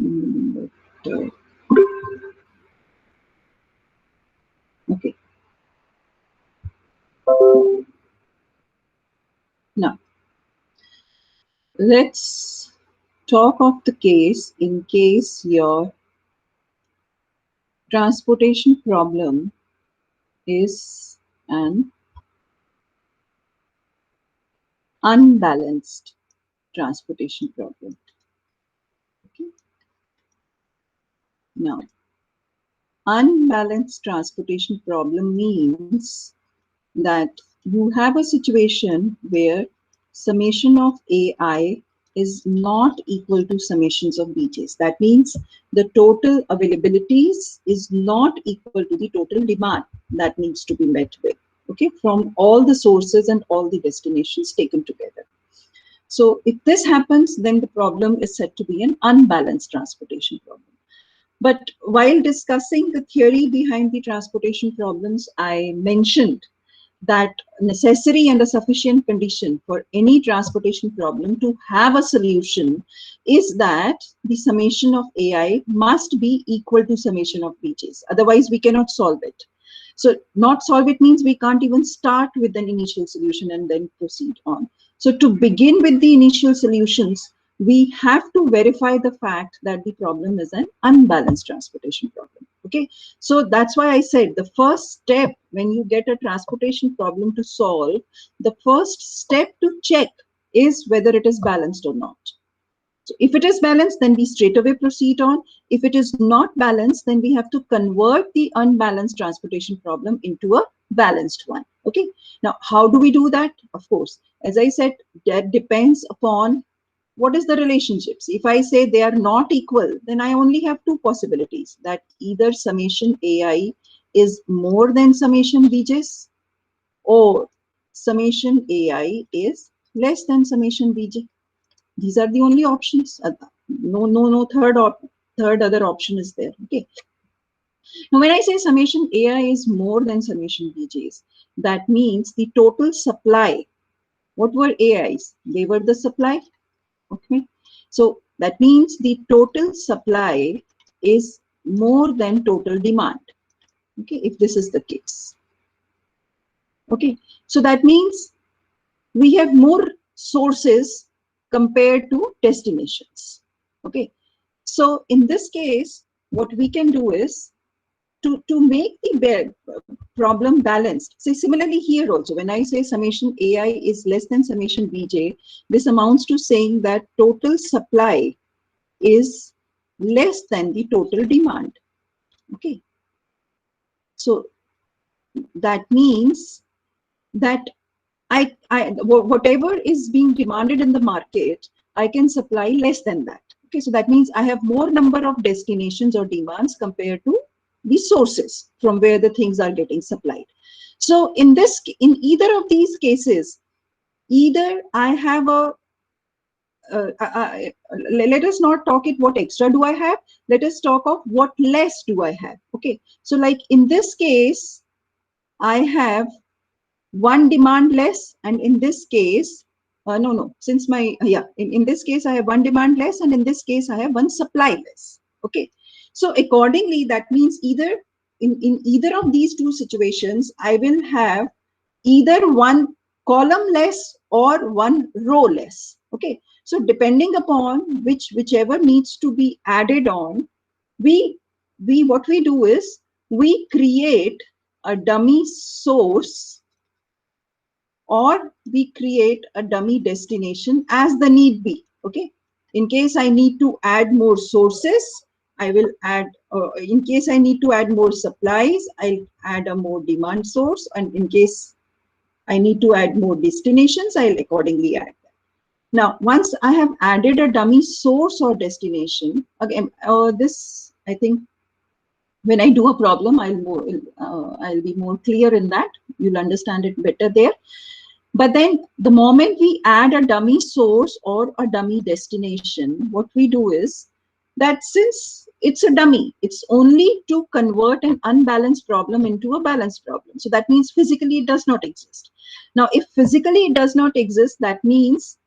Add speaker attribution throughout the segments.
Speaker 1: But, okay. Now, let's talk of the case in case your transportation problem is an unbalanced transportation problem. Okay. Now, unbalanced transportation problem means that you have a situation where summation of AI is not equal to summations of BJs. That means the total availabilities is not equal to the total demand that needs to be met with, okay, from all the sources and all the destinations taken together. So if this happens, then the problem is said to be an unbalanced transportation problem. But while discussing the theory behind the transportation problems, I mentioned that necessary and a sufficient condition for any transportation problem to have a solution is that the summation of AI must be equal to summation of BJs. Otherwise, we cannot solve it. So not solve it means we can't even start with an initial solution and then proceed on. So to begin with the initial solutions, we have to verify the fact that the problem is an unbalanced transportation problem. Okay, so that's why I said the first step when you get a transportation problem to solve, the first step to check is whether it is balanced or not. So if it is balanced, then we straight away proceed on. If it is not balanced, then we have to convert the unbalanced transportation problem into a balanced one. Okay. Now, how do we do that? Of course, as I said, that depends upon what is the relationships. If I say they are not equal, then I only have two possibilities, that either summation AI is more than summation BJs or summation AI is less than summation BJ. These are the only options. No third other option is there. Okay. Now, when I say summation AI is more than summation BJs, that means the total supply. What were AIs? They were the supply. Okay. So that means the total supply is more than total demand. Okay. If this is the case. Okay. So that means we have more sources compared to destinations. Okay. So in this case, what we can do is to make the problem balanced. See, similarly here also, when I say summation AI is less than summation BJ, this amounts to saying that total supply is less than the total demand. Okay. So that means that whatever is being demanded in the market, I can supply less than that. Okay, so that means I have more number of destinations or demands compared to the sources from where the things are getting supplied. So in either of these cases, either I have let us not talk it what extra do I have. Let us talk of what less do I have. Okay, so like in this case, I have one demand less, and in this case, since my, in this case, I have one demand less, and in this case, I have one supply less. Okay. So accordingly, that means either in either of these two situations, I will have either one column less or one row less. Okay. So depending upon whichever needs to be added on, what we do is we create a dummy source or we create a dummy destination as the need be. Okay. In case I need to add more sources, I will add, in case I need to add more supplies, I'll add a more demand source. And in case I need to add more destinations, I'll accordingly add that. Now, once I have added a dummy source or destination, again, this, I think, when I do a problem, I'll be more clear in that. You'll understand it better there. But then the moment we add a dummy source or a dummy destination, what we do is that since it's a dummy, it's only to convert an unbalanced problem into a balanced problem. So that means physically it does not exist. Now, if physically it does not exist, that means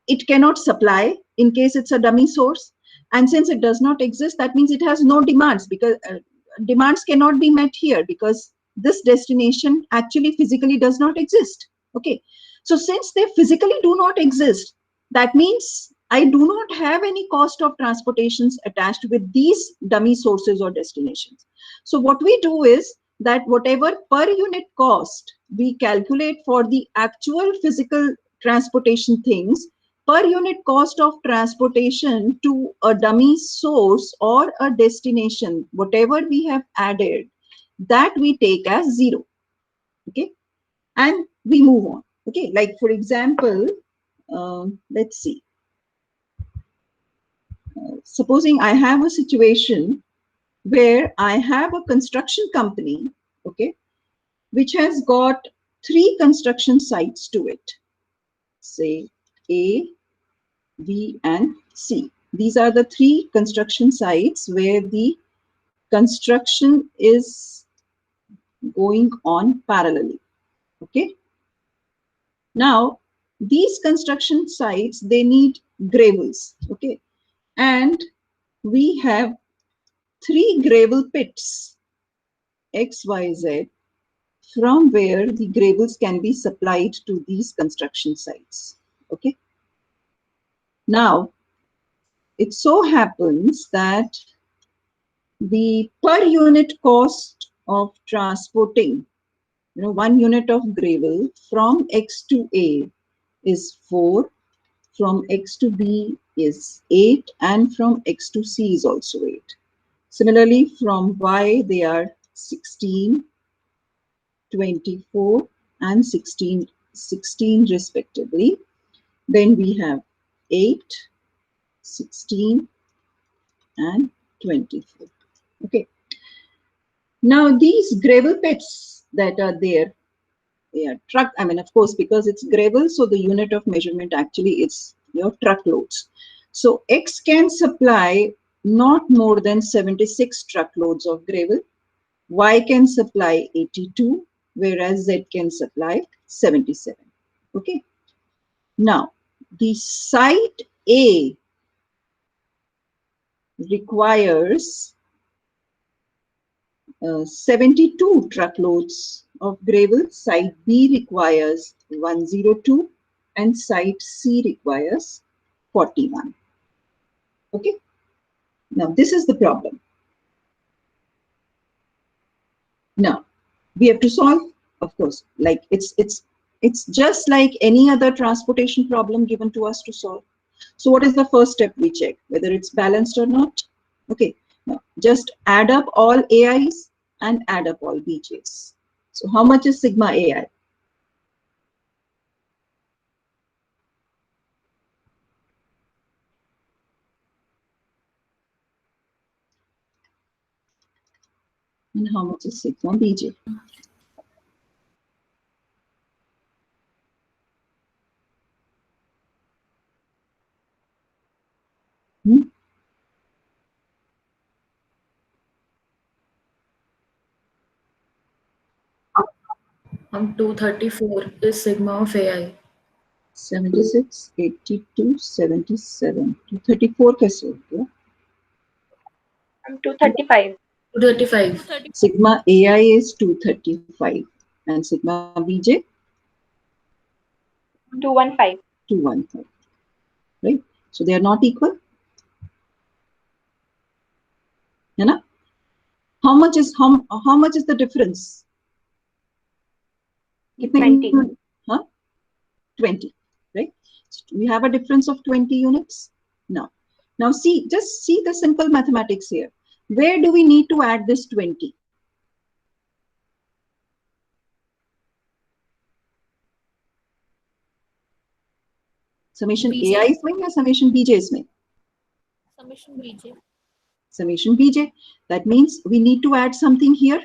Speaker 1: it cannot supply in case it's a dummy source. And since it does not exist, that means it has no demands, because demands cannot be met here because this destination actually physically does not exist. Okay. So since they physically do not exist, that means I do not have any cost of transportations attached with these dummy sources or destinations. So what we do is that whatever per unit cost we calculate for the actual physical transportation things, per unit cost of transportation to a dummy source or a destination, whatever we have added, that we take as 0. Okay. And we move on. Okay. Like for example, let's see. Supposing I have a situation where I have a construction company, okay, which has got 3 construction sites to it, say A, B, and C. These are the 3 construction sites where the construction is going on parallelly. Okay. Now, these construction sites, they need gravels. Okay. And we have 3 gravel pits, X, Y, Z, from where the gravels can be supplied to these construction sites. Okay. Now, it so happens that the per unit cost of transporting, 1 unit of gravel from X to A is 4, from X to B is 8, and from X to C is also 8. Similarly, from Y they are 16, 24, and 16 respectively. Then we have 8, 16, and 24. Okay. Now these gravel pits that are there, yeah, truck, I mean, of course, because it's gravel, so the unit of measurement actually is your truckloads. So X can supply not more than 76 truckloads of gravel. Y can supply 82, whereas Z can supply 77. Okay. Now, the site A requires 72 truckloads of gravel, site B requires 102, and site C requires 41. Okay. Now, this is the problem. Now, we have to solve, of course, like it's just like any other transportation problem given to us to solve. So what is the first step we check? Whether it's balanced or not. Okay. Now, just add up all AIs and add up all BJs. So how much is sigma AI? And how much is sigma BJ? Hmm?
Speaker 2: I'm 234 is sigma of AI.
Speaker 1: 76, 82, 77. 234 कैसे हो गया?
Speaker 3: I'm 235.
Speaker 2: 235.
Speaker 1: Sigma AI is 235 and sigma BJ
Speaker 3: 215.
Speaker 1: 215. Right? So they are not equal. You know? How much is the difference?
Speaker 3: 20.
Speaker 1: Huh? 20. Right? So we have a difference of 20 units. Now see, just see the simple mathematics here. Where do we need to add this 20? Summation AI इसमें या summation BJ इसमें?
Speaker 2: Summation BJ.
Speaker 1: Summation BJ. That means we need to add something here.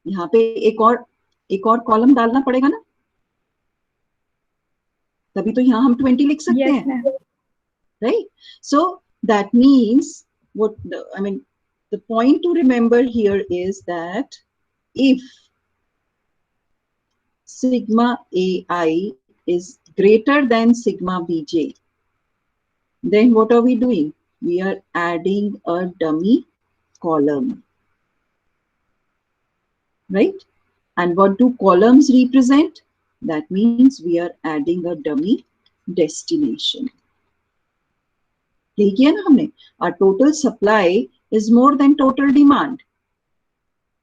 Speaker 1: यहाँ पे एक और column डालना पड़ेगा ना, तभी तो यहाँ हम 20 लिख सकते
Speaker 3: Yes,
Speaker 1: हैं.
Speaker 3: ma'am.
Speaker 1: Right? So that means what the point to remember here is that if sigma AI is greater than sigma BJ, Then what are we doing? We are adding a dummy column, right? And what do columns represent? That means we are adding a dummy destination. ठीक है ना हमने? Our total supply is more than total demand.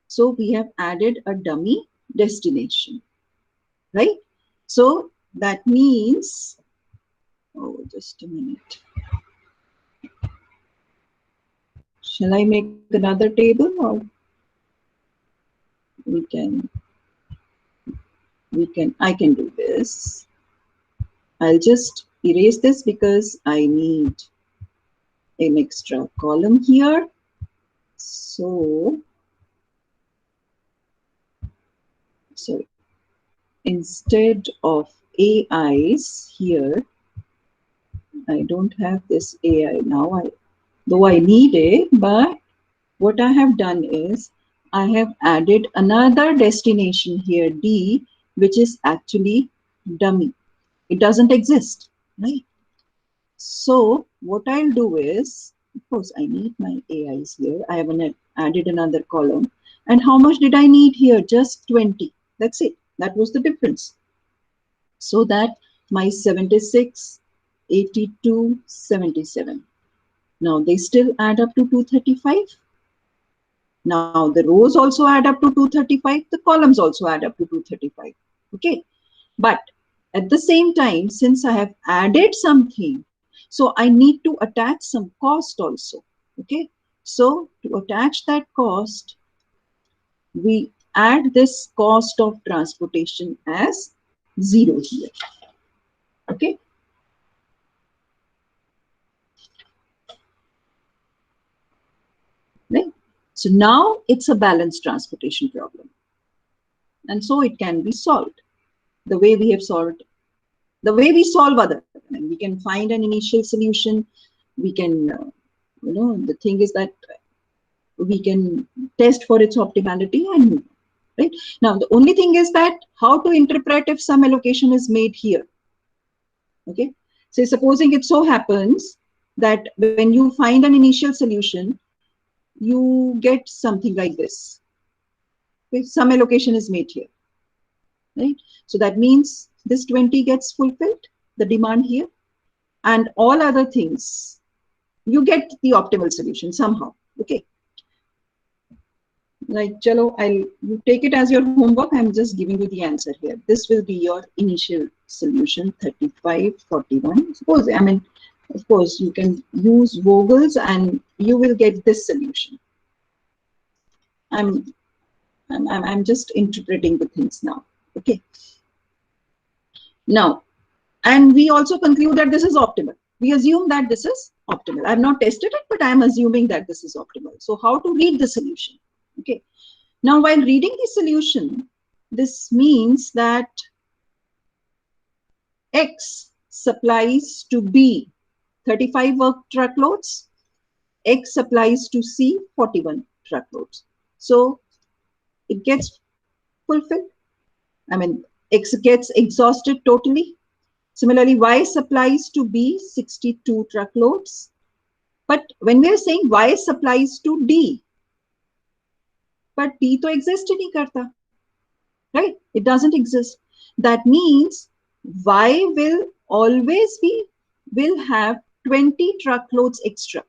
Speaker 1: So we have added a dummy destination, right? So that means, oh, just a minute. Shall I make another table, or I can do this. I'll just erase this because I need an extra column here. So, sorry, instead of AIs here, I don't have this AI now, though I need it, but what I have done is I have added another destination here, D, which is actually dummy. It doesn't exist, right? So what I'll do is, of course, I need my AIs here. I have added another column. And how much did I need here? Just 20. That's it. That was the difference. So that my 76, 82, 77. Now they still add up to 235. Now the rows also add up to 235. The columns also add up to 235. Okay. But at the same time, since I have added something, so I need to attach some cost also. Okay. So to attach that cost, we add this cost of transportation as 0 here. Okay. Right. So now it's a balanced transportation problem. And so it can be solved the way we have solved, the way we solve other. I mean, we can find an initial solution. We can, the thing is that we can test for its optimality and move on, right? Now, the only thing is that how to interpret if some allocation is made here. Okay. So supposing it so happens that when you find an initial solution, you get something like this. Okay? Some allocation is made here, right? So that means this 20 gets fulfilled, the demand here, and all other things, you get the optimal solution somehow. Okay. Like, chalo, you take it as your homework. I'm just giving you the answer here. This will be your initial solution, 35, 41. Suppose, I mean, of course, you can use Vogel's and you will get this solution. I'm just interpreting the things now. Okay. Now, and we also conclude that this is optimal. We assume that this is optimal. I've not tested it, but I'm assuming that this is optimal. So how to read the solution? Okay. Now, while reading the solution, this means that X supplies to B 35 work truckloads, X supplies to C 41 truckloads. So it gets fulfilled. I mean, X gets exhausted totally. Similarly, Y supplies to B 62 truckloads. But when we are saying Y supplies to D, but D to exist nahi karta, right? It doesn't exist. That means Y will have 20 truckloads extra.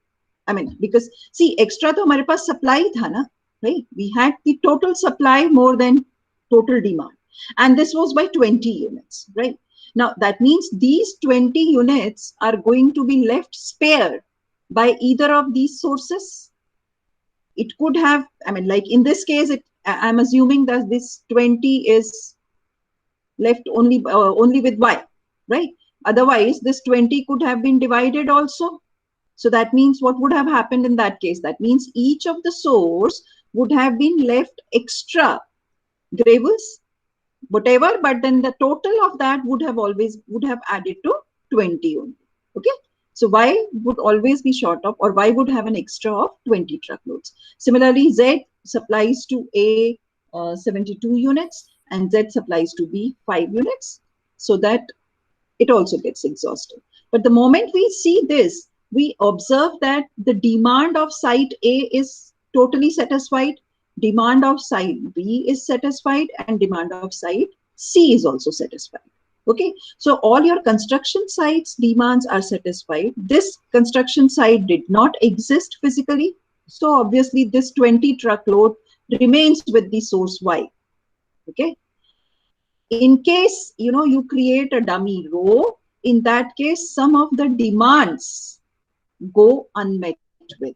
Speaker 1: I mean, because see, extra to hamare paas supply tha na, right? We had the total supply more than total demand. And this was by 20 units, right? Now, that means these 20 units are going to be left spare by either of these sources. It could have, I mean, like in this case, I'm assuming that this 20 is left only with Y, right? Otherwise, this 20 could have been divided also. So that means what would have happened in that case? That means each of the source would have been left extra gravels, whatever, but then the total of that would have added to 20 only. Okay. So Y would always be short of, or Y would have an extra of 20 truckloads. Similarly, Z supplies to A 72 units and Z supplies to B 5 units, so that it also gets exhausted. But the moment we see this, we observe that the demand of site A is totally satisfied, demand of site B is satisfied, and demand of site C is also satisfied. Okay, so all your construction sites demands are satisfied. This construction site did not exist physically, so obviously this 20 truckload remains with the source Y. Okay, in case you create a dummy row, in that case some of the demands go unmet with.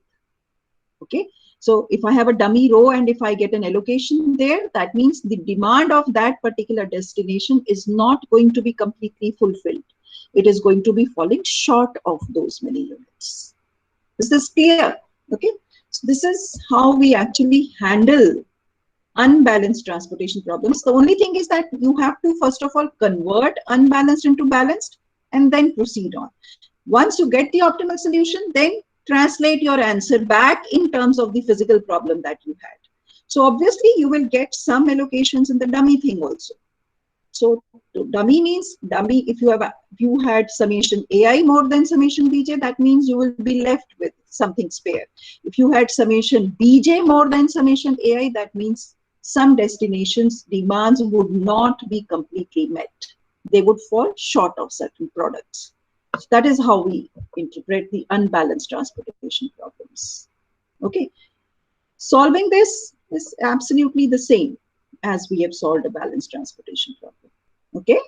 Speaker 1: Okay, so if I have a dummy row and if I get an allocation there, that means the demand of that particular destination is not going to be completely fulfilled. It is going to be falling short of those many units. Is this clear? Okay, so this is how we actually handle unbalanced transportation problems. The only thing is that you have to first of all convert unbalanced into balanced and then proceed on. Once you get the optimal solution, then translate your answer back in terms of the physical problem that you had. So obviously you will get some allocations in the dummy thing also. So dummy means dummy, if you had summation AI more than summation Bj, that means you will be left with something spare. If you had summation Bj more than summation AI, that means some destinations demands would not be completely met. They would fall short of certain products. So that is how we interpret the unbalanced transportation problems. Okay, solving this is absolutely the same as we have solved a balanced transportation problem. Okay.